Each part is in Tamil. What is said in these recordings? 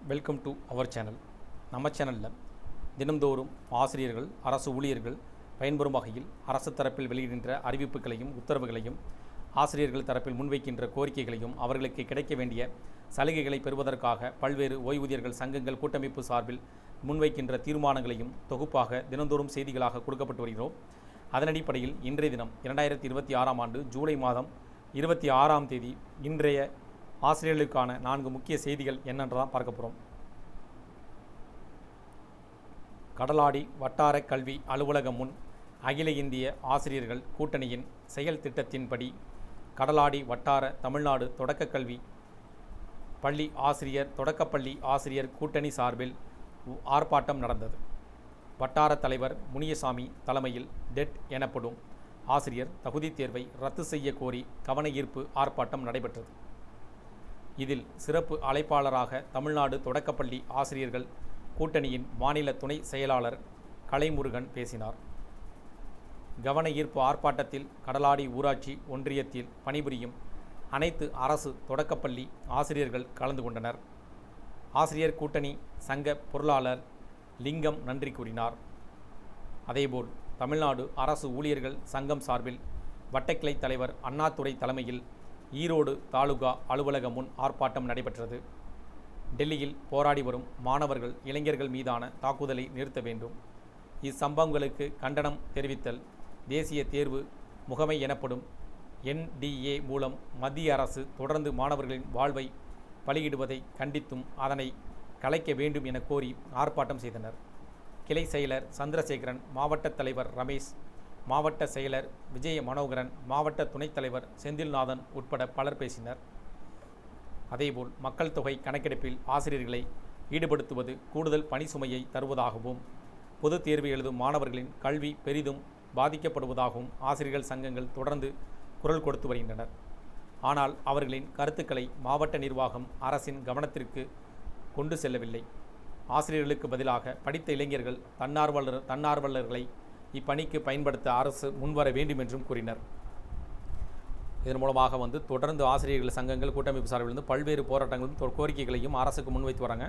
Welcome to our channel. நம்ம சேனலில் தினந்தோறும் ஆசிரியர்கள், அரசு ஊழியர்கள் பயன்பெறும் வகையில் அரசு தரப்பில் வெளியிடுகின்ற அறிவிப்புகளையும் உத்தரவுகளையும், ஆசிரியர்கள் தரப்பில் முன்வைக்கின்ற கோரிக்கைகளையும், அவர்களுக்கு கிடைக்க வேண்டிய சலுகைகளை பெறுவதற்காக பல்வேறு ஓய்வூதியர்கள் சங்கங்கள் கூட்டமைப்பு சார்பில் முன்வைக்கின்ற தீர்மானங்களையும் தொகுப்பாக தினந்தோறும் செய்திகளாக கொடுக்கப்பட்டு வருகிறோம். அதன் அடிப்படையில் இன்றைய தினம் 2026 ஆண்டு ஜூலை மாதம் 26ஆம் தேதி இன்றைய ஆசிரியர்களுக்கான 4 முக்கிய செய்திகள் என்னென்றதான் பார்க்க போகிறோம். கடலாடி வட்டார கல்வி அலுவலகம் முன் அகில இந்திய ஆசிரியர்கள் கூட்டணியின் செயல் திட்டத்தின்படி கடலாடி வட்டார தமிழ்நாடு தொடக்கக்கல்வி பள்ளி ஆசிரியர் தொடக்கப்பள்ளி ஆசிரியர் கூட்டணி சார்பில் ஆர்ப்பாட்டம் நடந்தது. வட்டார தலைவர் முனியசாமி தலைமையில் டெட் எனப்படும் ஆசிரியர் தகுதி தேர்வை ரத்து செய்ய கோரி கவன ஈர்ப்பு ஆர்ப்பாட்டம் நடைபெற்றது. இதில் சிறப்பு அழைப்பாளராக தமிழ்நாடு தொடக்கப்பள்ளி ஆசிரியர்கள் கூட்டணியின் மாநில துணை செயலாளர் கலைமுருகன் பேசினார். கவன ஈர்ப்பு ஆர்ப்பாட்டத்தில் கடலாடி ஊராட்சி ஒன்றியத்தில் பணிபுரியும் அனைத்து அரசு தொடக்கப்பள்ளி ஆசிரியர்கள் கலந்து கொண்டனர். ஆசிரியர் கூட்டணி சங்க பொருளாளர் லிங்கம் நன்றி கூறினார். அதேபோல் தமிழ்நாடு அரசு ஊழியர்கள் சங்கம் சார்பில் வட்டக்கிளை தலைவர் அண்ணாதுரை தலைமையில் ஈரோடு தாலுகா அலுவலகம் முன் ஆர்ப்பாட்டம் நடைபெற்றது. டெல்லியில் போராடி வரும் மாணவர்கள், இளைஞர்கள் மீதான தாக்குதலை நிறுத்த வேண்டும். இச்சம்பவங்களுக்கு கண்டனம் தெரிவித்தல் தேசிய தேர்வு முகமை எனப்படும் NDA மூலம் மத்திய அரசு தொடர்ந்து மாணவர்களின் வாழ்வை பலியிடுவதை கண்டித்தும் அதனை கலைக்க வேண்டும் என கோரி ஆர்ப்பாட்டம் செய்தனர். கிளை செயலர் சந்திரசேகரன், மாவட்ட தலைவர் ரமேஷ், மாவட்ட செயலர் விஜய மனோகரன், மாவட்ட துணைத் தலைவர் செந்தில்நாதன் உட்பட பலர் பேசினர். அதேபோல் மக்கள் தொகை கணக்கெடுப்பில் ஆசிரியர்களை ஈடுபடுத்துவது கூடுதல் பணி சுமையை தருவதாகவும், பொதுத் தேர்வு எழுதும் மாணவர்களின் கல்வி பெரிதும் பாதிக்கப்படுவதாகவும் ஆசிரியர்கள் சங்கங்கள் தொடர்ந்து குரல் கொடுத்து வருகின்றனர். ஆனால் அவர்களின் கருத்துக்களை மாவட்ட நிர்வாகம் அரசின் கவனத்திற்கு கொண்டு செல்லவில்லை. ஆசிரியர்களுக்கு பதிலாக படித்த இளைஞர்கள், தன்னார்வலர்களை இப்பணிக்கு பயன்படுத்த அரசு முன்வர வேண்டும் என்றும் கூறினர். இதன் மூலமாக தொடர்ந்து ஆசிரியர்கள் சங்கங்கள் கூட்டமைப்பு சார்பில் பல்வேறு போராட்டங்களும் கோரிக்கைகளையும் அரசுக்கு முன்வைத்து வராங்க.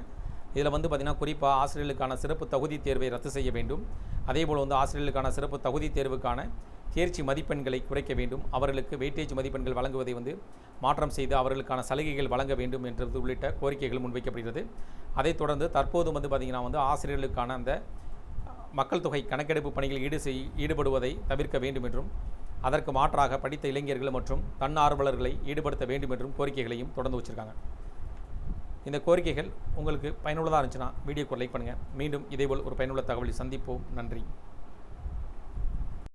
இதில் பார்த்திங்கன்னா குறிப்பாக ஆசிரியர்களுக்கான சிறப்பு தகுதி தேர்வை ரத்து செய்ய வேண்டும். அதேபோல் ஆசிரியர்களுக்கான சிறப்பு தகுதி தேர்வுக்கான தேர்ச்சி மதிப்பெண்களை குறைக்க வேண்டும். அவர்களுக்கு வெயிட்டேஜ் மதிப்பெண்கள் வழங்குவதை மாற்றம் செய்து அவர்களுக்கான சலுகைகள் வழங்க வேண்டும் என்றது உள்ளிட்ட கோரிக்கைகள் முன்வைக்கப்படுகிறது. அதைத் தொடர்ந்து தற்போது பார்த்திங்கன்னா ஆசிரியர்களுக்கான அந்த மக்கள் தொகை கணக்கெடுப்பு பணிகளில் ஈடுபடுவதை தவிர்க்க வேண்டும் என்றும், அதற்கு மாற்றாக படித்த இளைஞர்கள் மற்றும் தன்னார்வலர்களை ஈடுபடுத்த வேண்டும் என்றும் கோரிக்கைகளையும் தொடர்ந்து வச்சுருக்காங்க. இந்த கோரிக்கைகள் உங்களுக்கு பயனுள்ளதாக இருந்துச்சுன்னா வீடியோக்கு லைக் பண்ணுங்கள். மீண்டும் இதேபோல் ஒரு பயனுள்ள தகவலை சந்திப்போம். நன்றி.